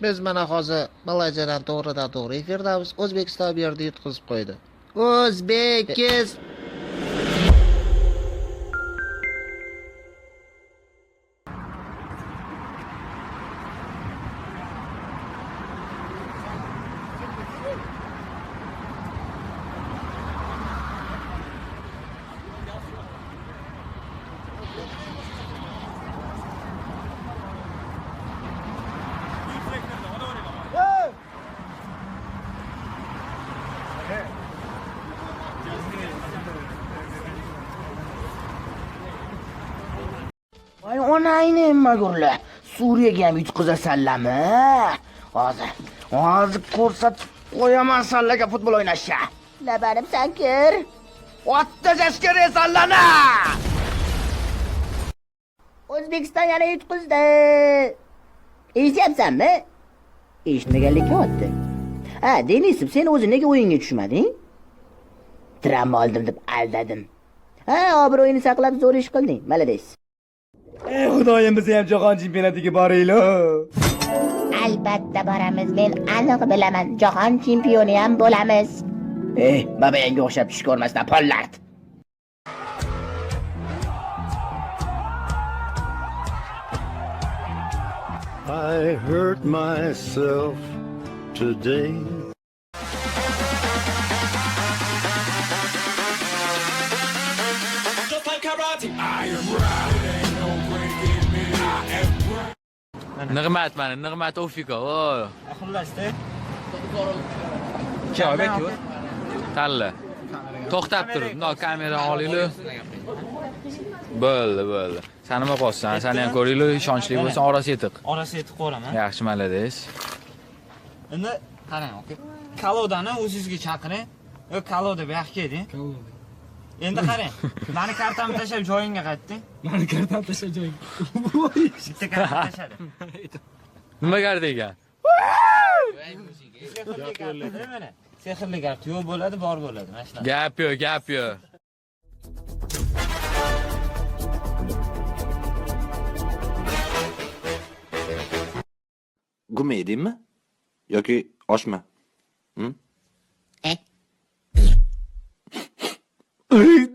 Biz mana hozir Malayziyadan to'g'ridan-to'g'ri efirdamiz. O'zbekiston bu yerda yutqizib qo'ydi. O'zbekiston Ay onayni magurlar. Suriyaga ham yutqizasanlarmi? Hozir ko'rsatib qo'yaman senlarga futbol o'ynashga. Labarim sankir. Otda jaskirasanlarni. O'zbekiston yana yutqizdi. Eshityapsanmi? Eshitmaganlikka otdi. Ha, Denisov, sen o'zing nega o'yinga tushmading? Travma oldim deb aldadim. Ha, obro'yini saqlab zo'r ish qilding. Malades. Xudoyim, biz ham jahon chempionatiga boraylik. Albatta boramiz. Men aniq bilaman, jahon chempioni ham bo'lamiz. Babayanga o'xshab tush ko'rmasdan pollard. I hurt myself today. Just like karate, I am right. Ain't no breaking me. I am right. Nig'mat mana, Nig'mat Ofiko. Xullasda. Talla. To'xtab turib, bundoq kamera olaylik. Bo'ldi. Sen nima qilsan? Seni ham ko'raylik, ishonchli bo'lsan, orasi yetiq. Orasi yetib qo'raman. Yaxshi, malades. Endi qarang, aka. Kalodani o'zingizga chaqiring. Kaloda bu yoqqa keling. Endi qarang. Meni kartamni tashlab joyingga qaytding. Meni kartamni tashlab joyingga. Bitta karta tashladi. Nima gardi ekan? Sehrli karta yo'q bo'ladi, bor bo'ladi. Mana shunaqa. Gap yo'q. Guma edingmi? Yoki oshmi?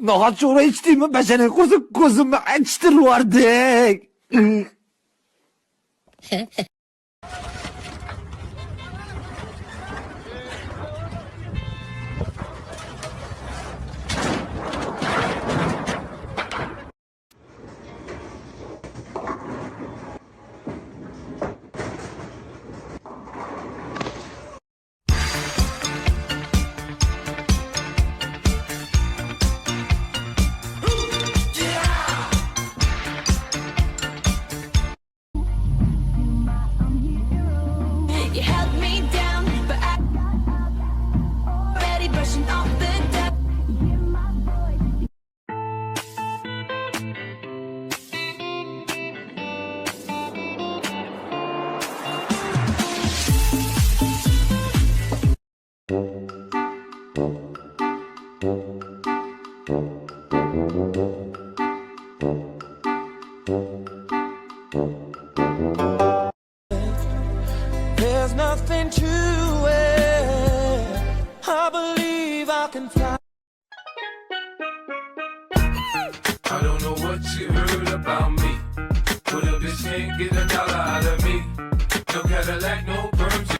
Nohat sho'ra ichdingmi? Bashana ko'zimni achishtirib yubording. You held me down, but I already brushing off the dust. There's nothing to it. I believe I can fly. I don't know what you heard about me, but a bitch can't get a dollar out of me. No Cadillac, no perms.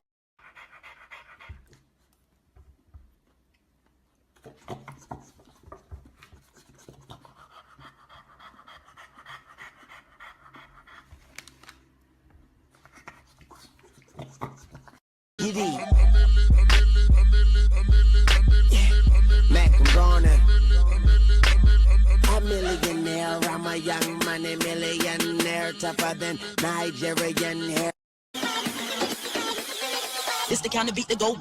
Macaroni. A millionaire, I'm a young money millionaire, tougher than Nigerian hair. It's the kind of beat that go.